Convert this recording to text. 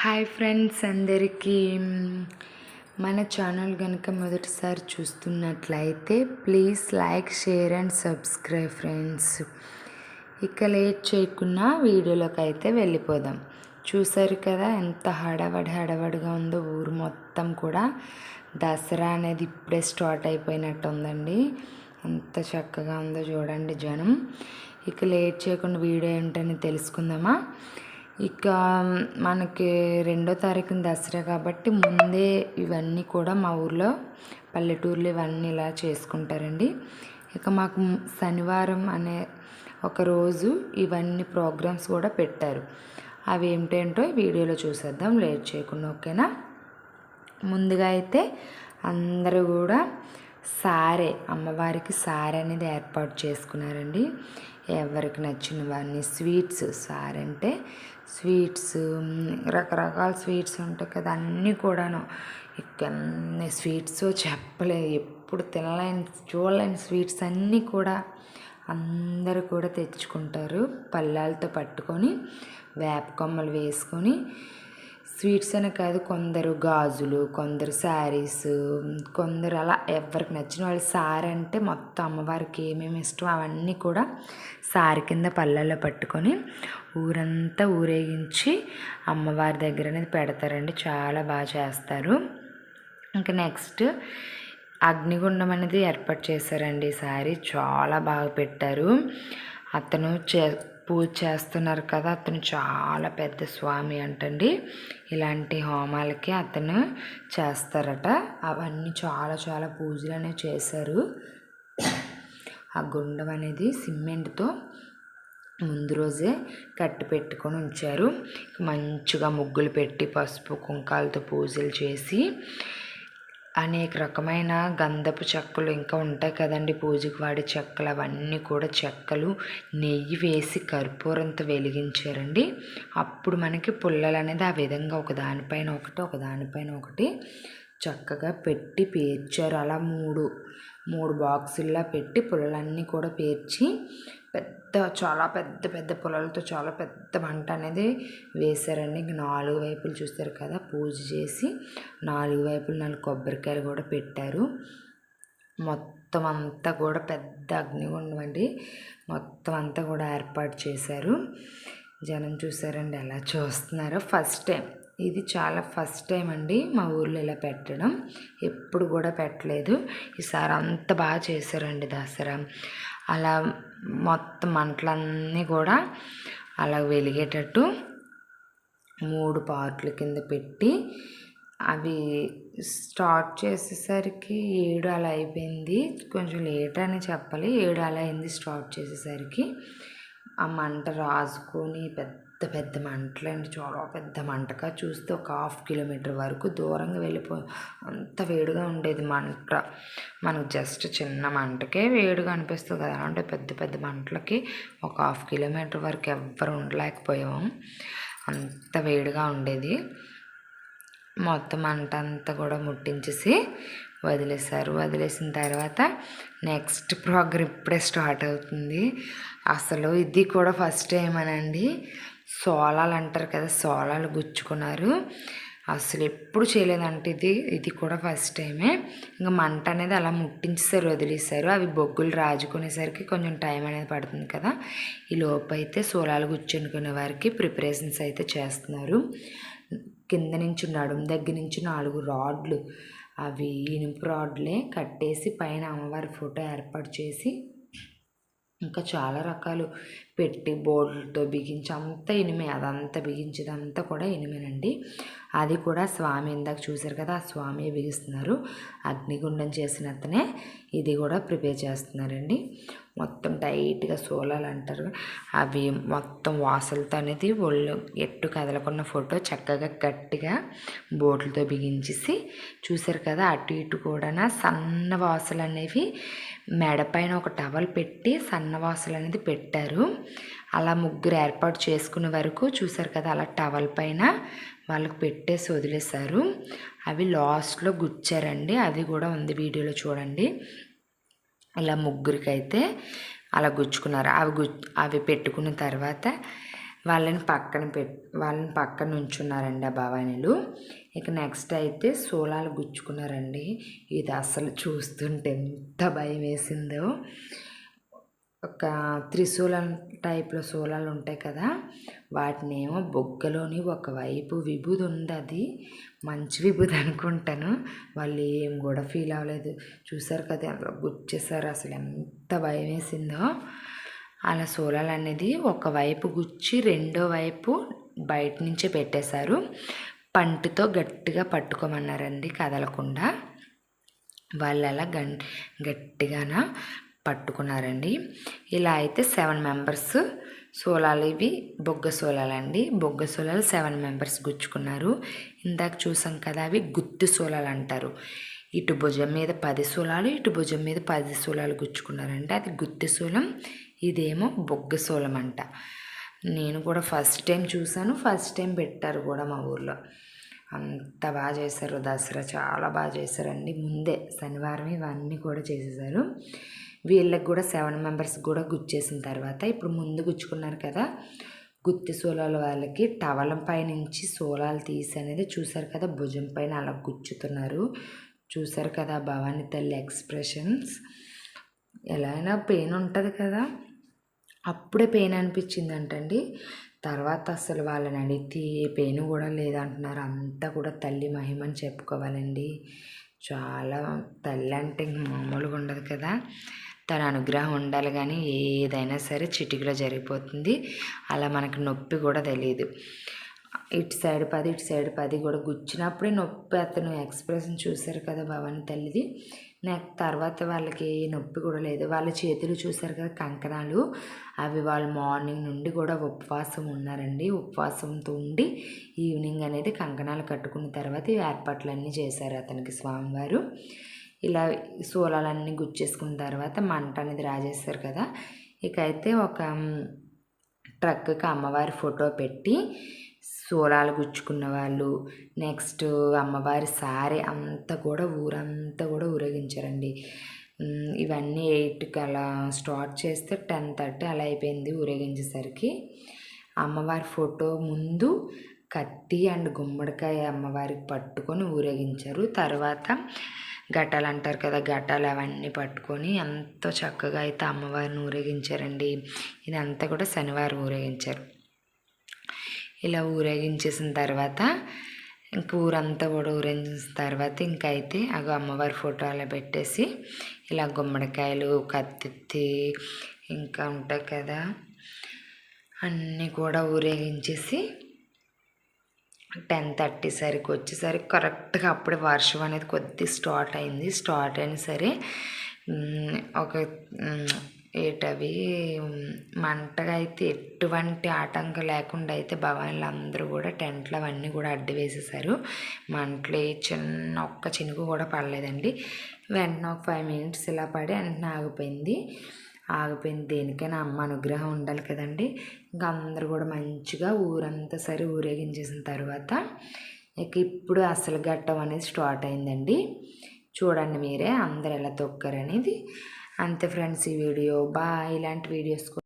Hi friends అందరికీ మన channel కనుక మొదటిసారి చూస్తున్నట్లయితే please like share and subscribe friends. ఇక లేట్ చేయకుండా వీడియోలోకి అయితే వెళ్ళిపోదాం. చూసారు కదా ఎంత హడావడిగా ఉందో ఊరు మొత్తం కూడా. దసరా అనేది ఇప్పుడే స్టార్ట్ అయిపోయినట్టు ఉందండి. అంత చక్కగా ఉందో చూడండి జనం. ఇక లేట్ చేయకుండా వీడియో ఏంటని తెలుసుకుందామా. ఇక మనకి 2వ తారీఖున దసరా కాబట్టి ముందే ఇవన్నీ కూడా మా ఊర్లో పల్లెటూర్లు ఇవన్నీ ఇలా చేసుకుంటారండి. ఇక మాకు శనివారం అనే ఒక రోజు ఇవన్నీ ప్రోగ్రామ్స్ కూడా పెట్టారు. అవి ఏమిటేంటో వీడియోలో చూసేద్దాం లేట్ చేయకుండా, ఓకేనా. ముందుగా అయితే అందరూ కూడా సారే, అమ్మవారికి సారే అనేది ఏర్పాటు చేసుకున్నారండి. ఎవరికి నచ్చినవన్నీ స్వీట్స్, సారే అంటే స్వీట్స్, రకరకాల స్వీట్స్ ఉంటాయి కదా, అన్నీ కూడాను. ఇక అన్ని స్వీట్స్ చెప్పలేదు, ఎప్పుడు తినలేని చూడలేని స్వీట్స్ అన్నీ కూడా అందరూ కూడా తెచ్చుకుంటారు. పళ్ళాలతో పట్టుకొని వేప కొమ్మలు వేసుకొని స్వీట్స్ అనే కాదు, కొందరు గాజులు, కొందరు శారీస్, కొందరు అలా ఎవరికి నచ్చిన వాళ్ళు. సారీ అంటే మొత్తం అమ్మవారికి ఏమేమి ఇష్టం అవన్నీ కూడా సారీ కింద పళ్ళల్లో పట్టుకొని ఊరంతా ఊరేగించి అమ్మవారి దగ్గర అనేది పెడతారండి. చాలా బాగా చేస్తారు. ఇంకా నెక్స్ట్ అగ్నిగుండం అనేది ఏర్పాటు చేశారండి. ఈసారి చాలా బాగా పెట్టారు. అతను పూజ చేస్తున్నారు కదా, అతను చాలా పెద్ద స్వామి అంటండి. ఇలాంటి హోమాలకి అతను చేస్తారట. అవన్నీ చాలా పూజలు అనేవి చేశారు. ఆ గుండం అనేది సిమెంట్తో ముందు రోజే కట్టి పెట్టుకొని ఉంచారు. మంచిగా ముగ్గులు పెట్టి పసుపు కుంకాలతో పూజలు చేసి అనేక రకమైన గంధపు చెక్కలు ఇంకా ఉంటాయి కదండి, పూజకు వాడే చెక్కలు, అవన్నీ కూడా చెక్కలు నెయ్యి వేసి కర్పూరంతో వెలిగించారండి. అప్పుడు మనకి పుల్లలు అనేది ఆ విధంగా ఒకదానిపైన ఒకటి చక్కగా పెట్టి పేర్చారు. అలా మూడు బాక్సుల్లా పెట్టి పుల్లలన్నీ కూడా పేర్చి చాలా పెద్ద పుల్లలతో చాలా పెద్ద మంట అనేది వేశారండి. ఇంక 4 వైపులు చూస్తారు కదా, పూజ చేసి 4 వైపులు 4 కొబ్బరికాయలు కూడా పెట్టారు. మొత్తం అంతా కూడా పెద్ద అగ్నిగుండం అండి. మొత్తం అంతా కూడా ఏర్పాటు చేశారు. జనం చూసారండి ఎలా చూస్తున్నారో. ఇది ఫస్ట్ టైం అండి మా ఊర్లో ఇలా పెట్టడం. ఎప్పుడు కూడా పెట్టలేదు. ఈసారి అంత బాగా చేశారండి దసరా. అలా మొత్తం మంటలన్నీ కూడా అలా వెలిగేటట్టు 3 పార్ట్ల కింద పెట్టి అవి స్టార్ట్ చేసేసరికి 7 అలా అయిపోయింది. కొంచెం లేట్ అని చెప్పాలి. 7 అలా అయింది స్టార్ట్ చేసేసరికి. ఆ మంట రాజుకొని పెద్ద మంటలండి. చాలా పెద్ద మంటగా చూస్తే ఒక 1/2 కిలోమీటర్ వరకు దూరంగా వెళ్ళిపోయి అంత వేడిగా ఉండేది మంట. మనకు జస్ట్ చిన్న మంటకే వేడిగా అనిపిస్తుంది కదా, అంటే పెద్ద మంటలకి ఒక 1/2 కిలోమీటర్ వరకు ఎవ్వరు ఉండలేకపోయాము. అంత వేడిగా ఉండేది. మొత్తం మంట అంతా కూడా ముట్టించేసి వదిలేసిన తర్వాత నెక్స్ట్ ప్రోగ్రామ్ ఇప్పుడే స్టార్ట్ అవుతుంది. అసలు ఇది కూడా ఫస్ట్ టైం అనండి. సోలాలు అంటారు కదా, సోలాలు గుచ్చుకున్నారు. అసలు ఎప్పుడు చేయలేదంటే ఇది కూడా ఫస్ట్ టైమే. ఇంకా మంట అనేది అలా ముట్టించేసారు, వదిలేసారు. అవి బొగ్గులు రాజుకునేసరికి కొంచెం టైం అనేది పడుతుంది కదా. ఈ లోపు అయితే సోలాలు గుచ్చుకునే వారికి ప్రిపరేషన్స్ అయితే చేస్తున్నారు. కింద నుంచి నడుము దగ్గర నుంచి 4 రాడ్లు, అవి ఇనుపు రాడ్లే కట్టేసి పైన అమ్మవారి ఫోటో ఏర్పాటు చేసి ఇంకా చాలా రకాలు పెట్టి బోర్డులతో బిగించి అంతా ఇనిమే, అదంతా బిగించేదంతా కూడా ఇనిమేనండి. అది కూడా స్వామి ఇందాక చూశారు కదా, ఆ స్వామి బిగిస్తున్నారు. అగ్నిగుండం చేసిన అతనే ఇది కూడా ప్రిపేర్ చేస్తున్నారండి. మొత్తం టైట్గా సోలాలు అంటారు, అవి మొత్తం వాసలతో అనేది ఒళ్ళు ఎట్టు కదలకున్న ఫోటో చక్కగా గట్టిగా బోట్లతో బిగించేసి చూశారు కదా. అటు ఇటు కూడా సన్న వాసలు అనేవి మెడపైన ఒక టవల్ పెట్టి సన్న వాసలు అనేది పెట్టారు. అలా ముగ్గురు ఏర్పాటు చేసుకునే వరకు చూశారు కదా, అలా టవల్ పైన వాళ్ళకి పెట్టేసి వదిలేశారు. అవి లాస్ట్లో గుచ్చారండి, అది కూడా ఉంది వీడియోలో చూడండి. ఇలా ముగ్గురికైతే అలా గుచ్చుకున్నారు. అవి పెట్టుకున్న తర్వాత వాళ్ళని పక్కన ఉంచున్నారండి ఆ భవానీలు. ఇక నెక్స్ట్ అయితే సోలాలు గుచ్చుకున్నారండి. ఇది అసలు చూస్తుంటే ఎంత భయం వేసిందో. ఒక త్రిశూలం టైప్లో సోలాలు ఉంటాయి కదా, వాటినేమో బొగ్గలోని ఒకవైపు విభూది ఉంది, అది మంచి విభూది అనుకుంటాను. వాళ్ళు ఏం కూడా ఫీల్ అవ్వలేదు. చూసారు కదా అందులో గుచ్చేసారు, అసలు ఎంత భయం వేసిందో. అలా సోలాలు అనేది ఒకవైపు గుచ్చి రెండో వైపు బయట నుంచే పెట్టేశారు. పంటితో గట్టిగా పట్టుకోమన్నారండి కదలకుండా. వాళ్ళు అలా గట్టిగాన పట్టుకున్నారండి. ఇలా అయితే 7 మెంబర్స్ సోలాలు, ఇవి బొగ్గ సోలాలండి. బొగ్గ సోలాలు 7 మెంబర్స్ గుచ్చుకున్నారు. ఇందాక చూసాం కదా, అవి గుత్తి సోలాలు అంటారు. ఇటు భుజం మీద 10 సోలాలు, ఇటు భుజం మీద 10 సోలాలు గుచ్చుకున్నారంటే అది గుత్తి సోలం, ఇదేమో బొగ్గ సోలం అంట. నేను కూడా ఫస్ట్ టైం చూసాను, ఫస్ట్ టైం పెట్టారు కూడా మా ఊర్లో. అంత బాగా చేశారు దసరా, చాలా బాగా చేశారండి. ముందే శనివారం ఇవన్నీ కూడా చేసేసారు. వీళ్ళకి కూడా 7 మెంబర్స్ కూడా గుచ్చేసిన తర్వాత ఇప్పుడు ముందు గుచ్చుకున్నారు కదా గుత్తి సోలాల వాళ్ళకి టవలం పైనుంచి సోలాలు తీసి అనేది చూసారు కదా, భుజం పైన అలా గుచ్చుతున్నారు. చూసారు కదా భవానీ తల్లి ఎక్స్ప్రెషన్స్. ఎలా అయినా పెయిన్ ఉంటుంది కదా, అప్పుడే పెయిన్ అనిపించింది అంటండి. తర్వాత అసలు వాళ్ళని అడిగితే ఏ పెయిన్ కూడా లేదంటున్నారు. అంతా కూడా తల్లి మహిమని చెప్పుకోవాలండి. చాలా తల్లి అంటే మామూలుగా ఉండదు కదా, తన అనుగ్రహం ఉండాలి. కానీ ఏదైనా సరే చిటికలో జరిగిపోతుంది. అలా మనకి నొప్పి కూడా తెలియదు. ఇటు సైడ్ 10 ఇటు సైడ్ 10 కూడా గుచ్చినప్పుడే నొప్పి. అతను ఎక్స్ప్రెషన్ చూశారు కదా భవానీ తల్లిది. నాకు తర్వాత వాళ్ళకి ఏ నొప్పి కూడా లేదు. వాళ్ళ చేతులు చూశారు కదా కంకణాలు, అవి వాళ్ళు మార్నింగ్ నుండి కూడా ఉపవాసం ఉన్నారండి. ఉపవాసంతో ఉండి ఈవినింగ్ అనేది కంకణాలు కట్టుకున్న తర్వాత ఈ ఏర్పాట్లన్నీ చేశారు అతనికి స్వామివారు. ఇలా సోలాలన్నీ గుచ్చేసుకున్న తర్వాత మంట అనేది రాజేస్తారు కదా. ఇక అయితే ఒక ట్రక్కి అమ్మవారి ఫోటో పెట్టి సోలాలు గుచ్చుకున్న వాళ్ళు, నెక్స్ట్ అమ్మవారి సారీ అంతా కూడా ఊరంతా కూడా ఊరేగించారండి. ఇవన్నీ 8కి అలా స్టార్ట్ చేస్తే 10:30 అలా అయిపోయింది ఊరేగించేసరికి. అమ్మవారి ఫోటో ముందు కత్తి అండ్ గుమ్మడికాయ అమ్మవారికి పట్టుకొని ఊరేగించారు. తర్వాత ఘటాలు అంటారు కదా, ఘటాలు అవన్నీ పట్టుకొని ఎంతో చక్కగా అయితే అమ్మవారిని ఊరేగించారండి. ఇదంతా కూడా శనివారం ఊరేగించారు. ఇలా ఊరేగించేసిన తర్వాత ఇంక ఊరంతా కూడా ఊరేగించిన తర్వాత ఇంకైతే అమ్మవారి ఫోటో అలా పెట్టేసి ఇలా గుమ్మడికాయలు, కత్తి ఇంకా ఉంటాయి కదా అన్నీ కూడా ఊరేగించేసి 10:30 సరికి వచ్చేసరికి కరెక్ట్గా అప్పుడే వర్షం అనేది కొద్ది స్టార్ట్ అయింది. స్టార్ట్ అయినా సరే ఒక ఏటవి మంటగా అయితే ఎటువంటి ఆటంకం లేకుండా అయితే భవానీలు అందరూ కూడా టెంట్లు అవన్నీ కూడా అడ్డు వేసేసారు. మంటలు ఒక్క చినుకు కూడా పడలేదండి. వెంటనే ఒక 5 మినిట్స్ ఇలా పడి వెంటనే ఆగిపోయింది. దేనికైనా అమ్మ అనుగ్రహం ఉండాలి కదండి. ఇంకా అందరూ కూడా మంచిగా ఊరంతా సరే ఊరేగించేసిన తర్వాత ఇక ఇప్పుడు అసలు ఘట్టం అనేది స్టార్ట్ అయిందండి. చూడండి మీరే అందరు ఎలా తొక్కారనేది. అంతే ఫ్రెండ్స్ ఈ వీడియో. బాయ్. ఇలాంటి వీడియోస్